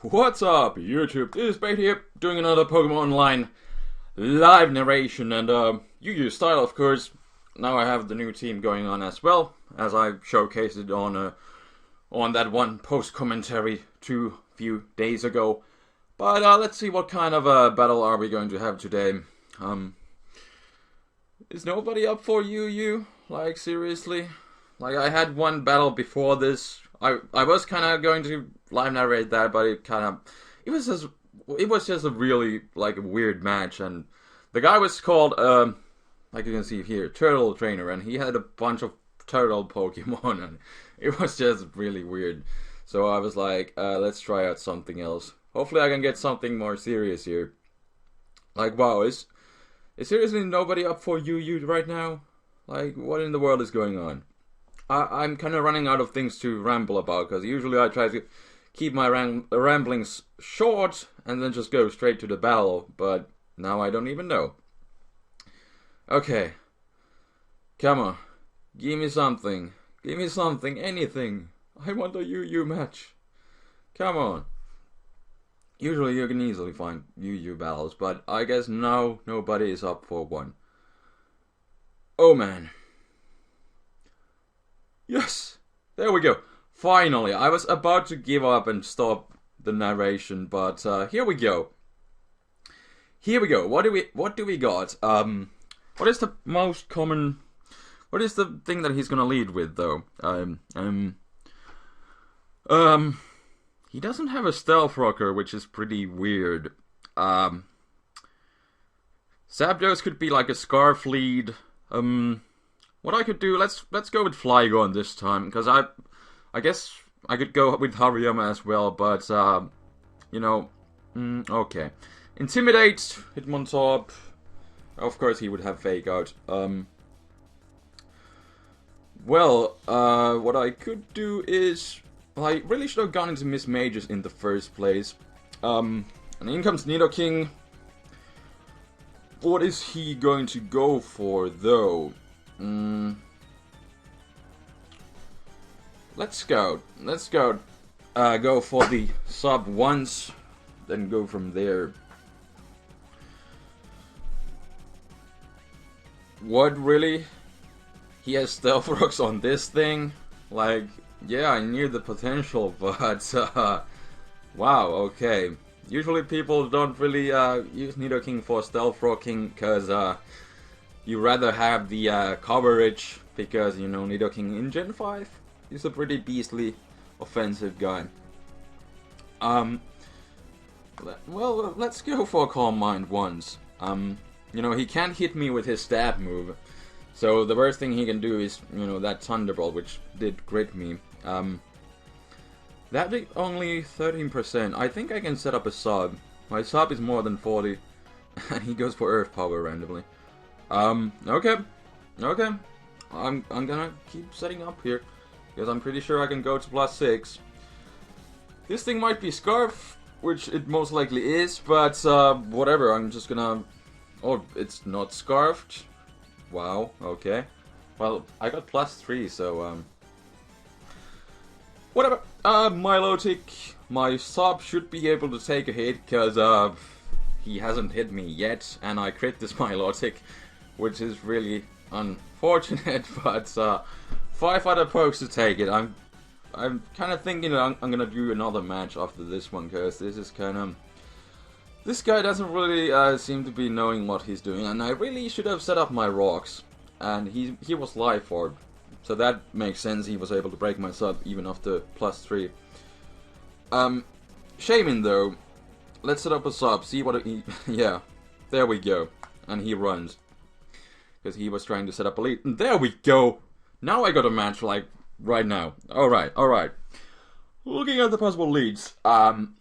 What's up, YouTube? TheFlamingSpade here, doing another Pokemon Online live narration, and Yu-Gi-Oh style, of course. Now I have the new team going on as well, as I showcased it on that one post commentary few days ago. But let's see what kind of a battle are we going to have today. Is nobody up for Yu-Gi-Oh? Like, seriously? Like, I had one battle before this. I was kind of going to live narrate that, but it was just a really, like, a weird match, and the guy was called, like you can see here, Turtle Trainer, and he had a bunch of turtle Pokemon, and it was just really weird. So I was like, let's try out something else. Hopefully I can get something more serious here. Like, wow, is seriously nobody up for Yu-Yu right now? Like, what in the world is going on? I'm kind of running out of things to ramble about, because usually I try to keep my ramblings short and then just go straight to the battle, but now I don't even know. Okay. Come on. Give me something. Give me something, anything. I want a Yu-Yu match. Come on. Usually you can easily find Yu-Yu battles, but I guess now nobody is up for one. Oh man. Yes! There we go. Finally, I was about to give up and stop the narration, but here we go. Here we go. What do we got? What is the most common? What is the thing that he's gonna lead with, though? He doesn't have a Stealth Rocker, which is pretty weird. Zapdos could be like a Scarf lead. What I could do, let's go with Flygon this time, because I guess I could go with Hariyama as well, but you know, okay. Intimidate, Hitmontop. Of course he would have Fake Out. Well, what I could do is, I really should have gone into Miss Majors in the first place. And in comes Nidoking. What is he going to go for, though? Let's go. Go for the sub once, then go from there. What, really? He has Stealth Rocks on this thing? Like, yeah, I knew the potential, but wow, okay. Usually people don't really use Nidoking for Stealth Rocking, because you rather have the coverage, because, you know, Nidoking in Gen 5 is a pretty beastly offensive guy. Well, let's go for Calm Mind once. You know, he can't hit me with his stab move, so the worst thing he can do is, you know, that Thunderbolt, which did crit me. That did only 13%. I think I can set up a sub. My sub is more than 40, and he goes for Earth Power randomly. Okay. I'm gonna keep setting up here, because I'm pretty sure I can go to +6. This thing might be Scarf, which it most likely is, but whatever, I'm just gonna... Oh, it's not Scarfed? Wow, okay. Well, I got +3, so whatever. Milotic, my sub should be able to take a hit, because he hasn't hit me yet, and I crit this Milotic, which is really unfortunate, but 5 other pokes to take it. I'm kind of thinking that I'm gonna do another match after this one, because this is kind of... This guy doesn't really seem to be knowing what he's doing, and I really should have set up my rocks, and he was Life Orb, so that makes sense. He was able to break my sub even after +3. Shaman though, let's set up a sub, see what he... yeah, there we go, and he runs. Because he was trying to set up a lead. And there we go! Now I got a match, like, right now. Alright. Looking at the possible leads, I'm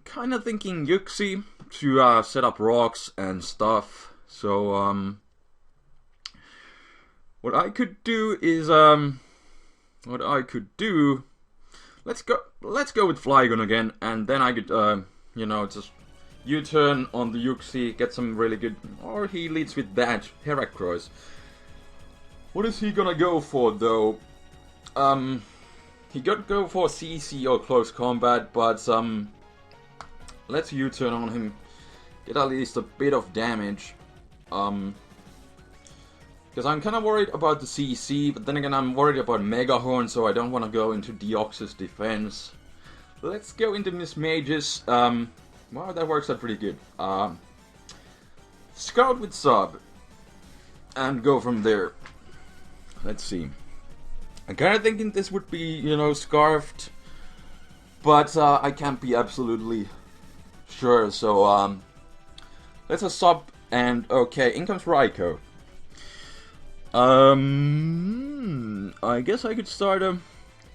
kind of thinking Yuxi to set up rocks and stuff. So, what I could do is, let's go with Flygon again, and then I could, you know, just U-turn on the Yuxi, get some really good... Or he leads with that Heracross. What is he gonna go for, though? He could go for CC or Close Combat, but let's U-turn on him. Get at least a bit of damage. Because I'm kind of worried about the CC, but then again I'm worried about Mega Horn, so I don't want to go into Deoxys defense. Let's go into Miss Mages. Wow, that works out pretty good. Scout with sub. And go from there. Let's see. I'm kind of thinking this would be, you know, scarfed. But I can't be absolutely sure, so let's a sub and okay, in comes Raikou. I guess I could start a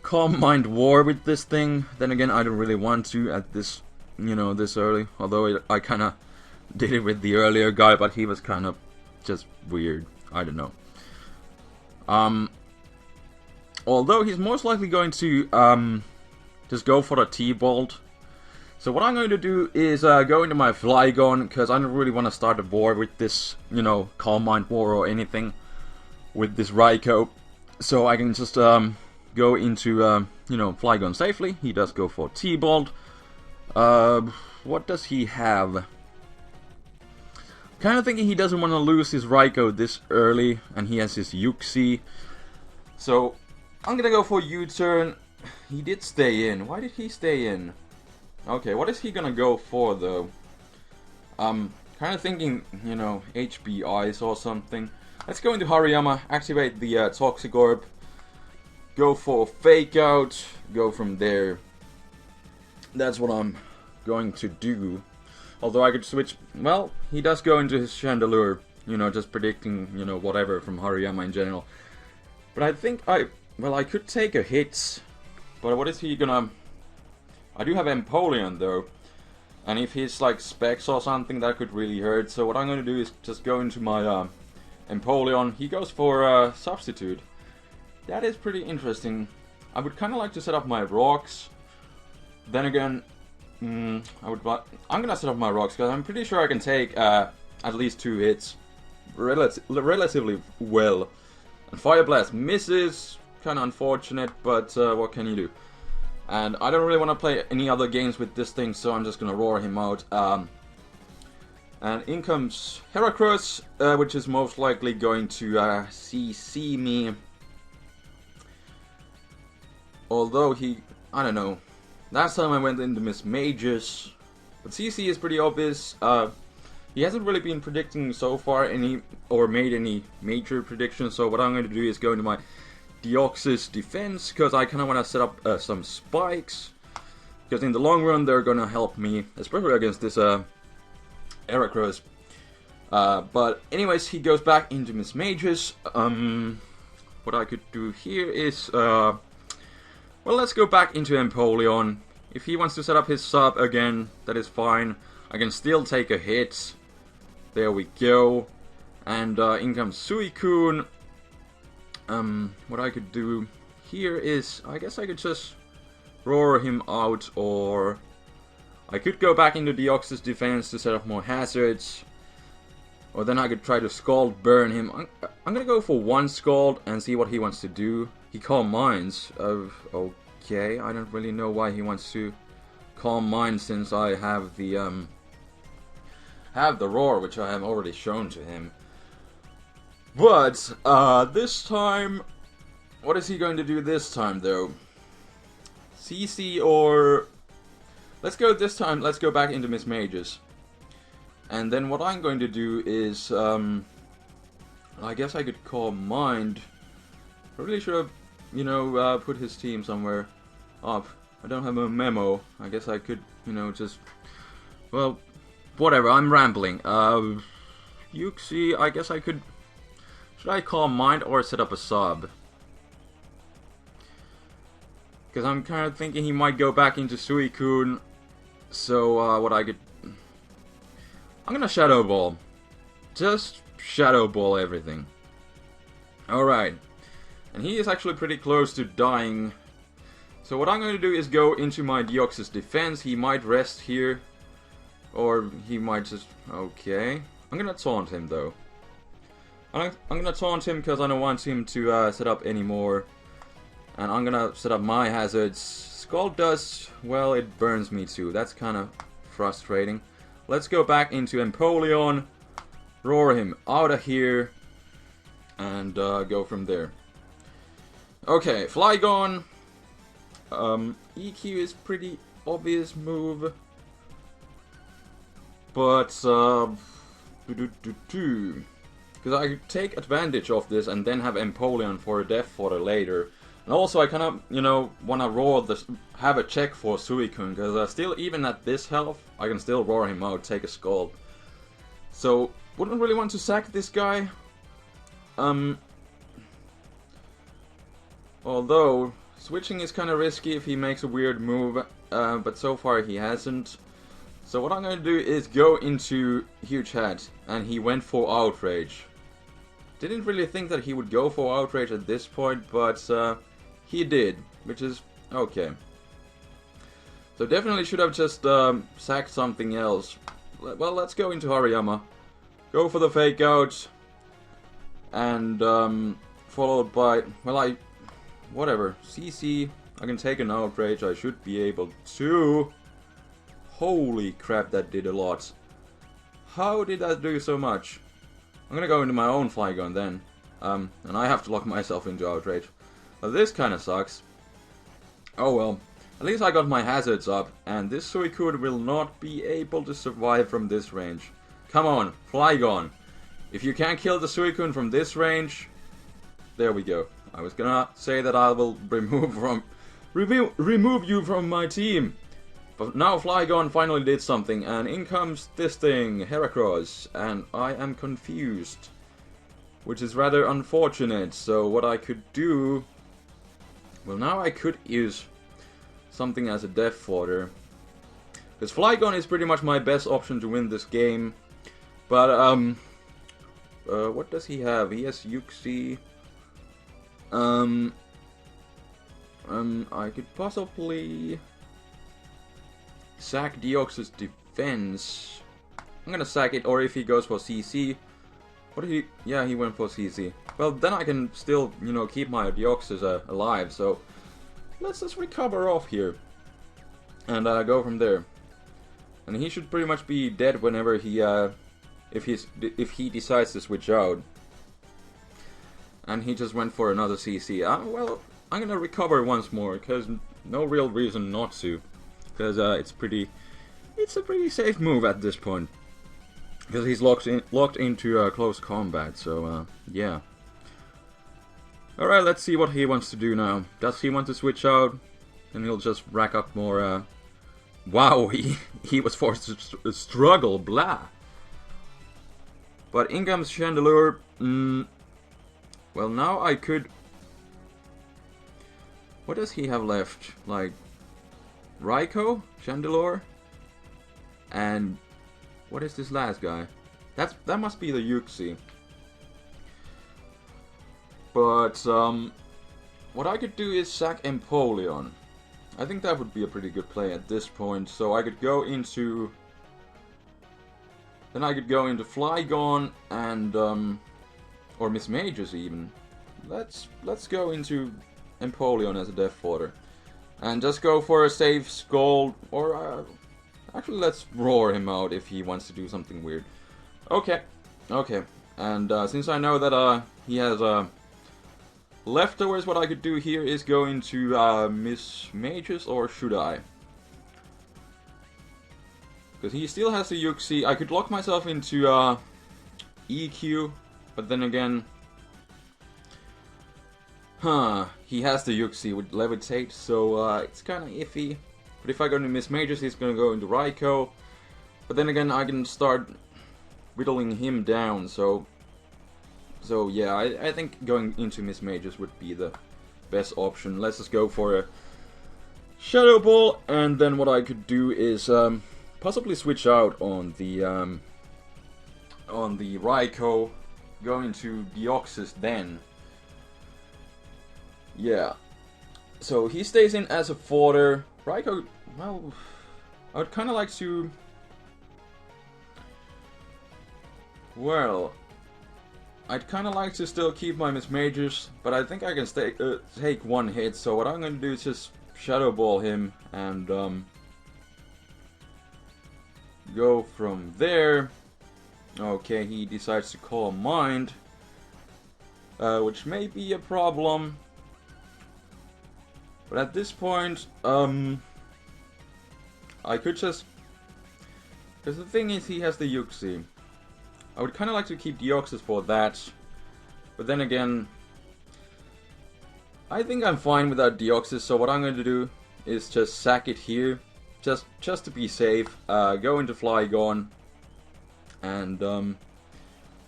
Calm Mind War with this thing. Then again, I don't really want to at this, you know, this early. Although I kind of did it with the earlier guy, but he was kind of just weird. I don't know. Although he's most likely going to just go for the T-Bolt. So what I'm going to do is go into my Flygon, because I don't really want to start a war with this, you know, Calm Mind War or anything with this Raikou. So I can just go into, you know, Flygon safely. He does go for T-Bolt. What does he have? Kind of thinking he doesn't want to lose his Raikou this early, and he has his Uxie. So I'm gonna go for U-turn. He did stay in. Why did he stay in? Okay, what is he gonna go for though? Kind of thinking, you know, HB Ice or something. Let's go into Hariyama, activate the Toxic Orb, go for Fake Out, go from there. That's what I'm going to do. Although I could switch, well, he does go into his Chandelure, you know, just predicting, you know, whatever from Hariyama in general. But I think I could take a hit, but what is he gonna... I do have Empoleon though, and if he's like Specs or something, that could really hurt. So what I'm going to do is just go into my Empoleon. He goes for Substitute. That is pretty interesting. I would kind of like to set up my rocks. Then again, I'm going to set up my rocks because I'm pretty sure I can take at least 2 hits relatively well. And Fire Blast misses, kind of unfortunate, but what can you do? And I don't really want to play any other games with this thing, so I'm just going to roar him out. And in comes Heracross, which is most likely going to CC me. Although he, I don't know. Last time I went into Miss Mages, but CC is pretty obvious. He hasn't really been predicting so far any, or made any major predictions, so what I'm going to do is go into my Deoxys defense, because I kind of want to set up some spikes, because in the long run they're going to help me, especially against this Heracross. But anyways, he goes back into Miss Mages. What I could do here is, well, let's go back into Empoleon. If he wants to set up his sub again, that is fine. I can still take a hit. There we go. And in comes Suicune. What I could do here is, I guess I could just roar him out, or I could go back into Deoxys defense to set up more hazards, or then I could try to Scald Burn him. I'm gonna go for 1 Scald and see what he wants to do. He Calm Minds. Okay, I don't really know why he wants to Calm Mind, since I have the roar, which I have already shown to him. But, this time, what is he going to do this time, though? CC or... Let's go this time, let's go back into Miss Mages. And then what I'm going to do is, I guess I could Calm Mind. I really should have, you know, put his team somewhere up. I don't have a memo. I guess I could, you know, just... Well, whatever, I'm rambling. Uxie, I guess I could... Should I Calm Mind or set up a sub? Because I'm kind of thinking he might go back into Suicune. So, what I could... I'm gonna Shadow Ball. Just Shadow Ball everything. Alright. And he is actually pretty close to dying. So what I'm going to do is go into my Deoxys defense. He might rest here. Or he might just... Okay. I'm gonna taunt him though. I'm gonna taunt him because I don't want him to set up any more. And I'm gonna set up my hazards. Scald Dust, well, it burns me too. That's kind of frustrating. Let's go back into Empoleon, roar him out of here, and go from there. Okay, Flygon. EQ is pretty obvious move, but because I could take advantage of this and then have Empoleon for a death fodder later. And also I kind of, you know, want to roar this, have a check for Suicune, because still, even at this health, I can still roar him out, take a Scald. So, wouldn't really want to sack this guy. Although, switching is kind of risky if he makes a weird move, but so far he hasn't. So what I'm going to do is go into Huge Hat, and he went for Outrage. Didn't really think that he would go for Outrage at this point, but he did, which is okay. So definitely should have just sacked something else. Well, let's go into Hariyama. Go for the Fake Out, and followed by, well, whatever, CC, I can take an Outrage, I should be able to. Holy crap, that did a lot. How did that do so much? I'm gonna go into my own Flygon then. And I have to lock myself into Outrage. Well, this kinda sucks. Oh well. At least I got my hazards up, and this Suicune will not be able to survive from this range. Come on, Flygon. If you can't kill the Suicune from this range, there we go. I was gonna say that I will remove you from my team. But now Flygon finally did something, and in comes this thing, Heracross, and I am confused. Which is rather unfortunate, so what I could do... Well, now I could use something as a death fodder. Because Flygon is pretty much my best option to win this game. But, what does he have? He has Uxie. I could possibly sack Deoxys defense. I'm gonna sack it, or if he goes for CC. What did he... Yeah, he went for CC. Well, then I can still, you know, keep my Deoxys alive, so... Let's just recover off here. And go from there. And he should pretty much be dead whenever he, if he decides to switch out. And he just went for another CC. Well, I'm gonna recover once more, because no real reason not to. Because it's a pretty safe move at this point. Because he's locked into close combat, so yeah. Alright, let's see what he wants to do now. Does he want to switch out? Then he'll just rack up more, Wow, he was forced to struggle, blah. But in comes Chandelure. Well, now I could... What does he have left? Like... Raikou? Chandelure? And... What is this last guy? That must be the Uxie. But, what I could do is sack Empoleon. I think that would be a pretty good play at this point. So I could go into... Then I could go into Flygon and, or Miss Mages even. Let's go into Empoleon as a death fodder. And just go for a safe Scald, or, actually let's roar him out if he wants to do something weird. Okay. And, since I know that, he has, leftovers, what I could do here is go into Miss Mages, or should I? Because he still has the Uxie. I could lock myself into EQ, but then again... he has the Uxie with Levitate, so it's kind of iffy. But if I go into Miss Mages, he's going to go into Raikou. But then again, I can start whittling him down, so yeah, I think going into Miss Mages would be the best option. Let's just go for a Shadow Ball, and then what I could do is possibly switch out on the Raikou, go into Deoxys then. Yeah. So he stays in as a fodder. Raikou, well, I would kind of like to... Well, I'd kind of like to still keep my Miss Mages, but I think I can take one hit, so what I'm going to do is just Shadow Ball him, and go from there. Okay, he decides to Calm Mind, which may be a problem. But at this point, I could just... Because the thing is, he has the Yuxi. I would kind of like to keep Deoxys for that. But then again, I think I'm fine without Deoxys, so what I'm going to do is just sack it here. Just to be safe. Go into Flygon. And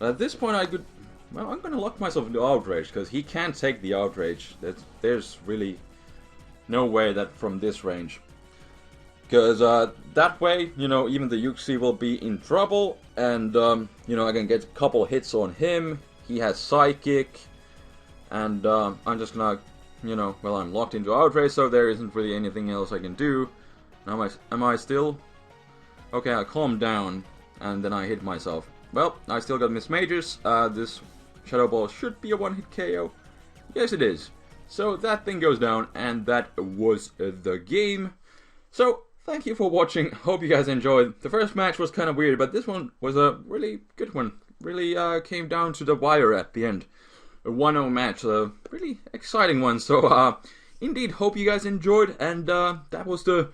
at this point I could... Well, I'm going to lock myself into Outrage, because he can't take the Outrage. There's really no way that from this range. Because that way, you know, even the Yuxi will be in trouble. And, you know, I can get a couple hits on him. He has Psychic. And I'm just gonna, you know, well, I'm locked into Outrage, so there isn't really anything else I can do. Now, am I still... Okay, I calm down, and then I hit myself. Well, I still got Miss Majors. This Shadow Ball should be a one-hit KO. Yes, it is. So that thing goes down, and that was the game. So, thank you for watching. Hope you guys enjoyed. The first match was kind of weird, but this one was a really good one. Really came down to the wire at the end. A 1-0 match, a really exciting one. So, indeed, hope you guys enjoyed, and that was the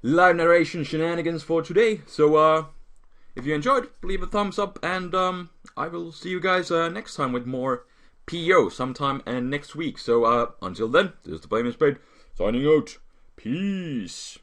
live narration shenanigans for today. So, if you enjoyed, leave a thumbs up, and I will see you guys next time with more PO sometime next week. So, until then, this is TheFlamingSpade signing out. Peace.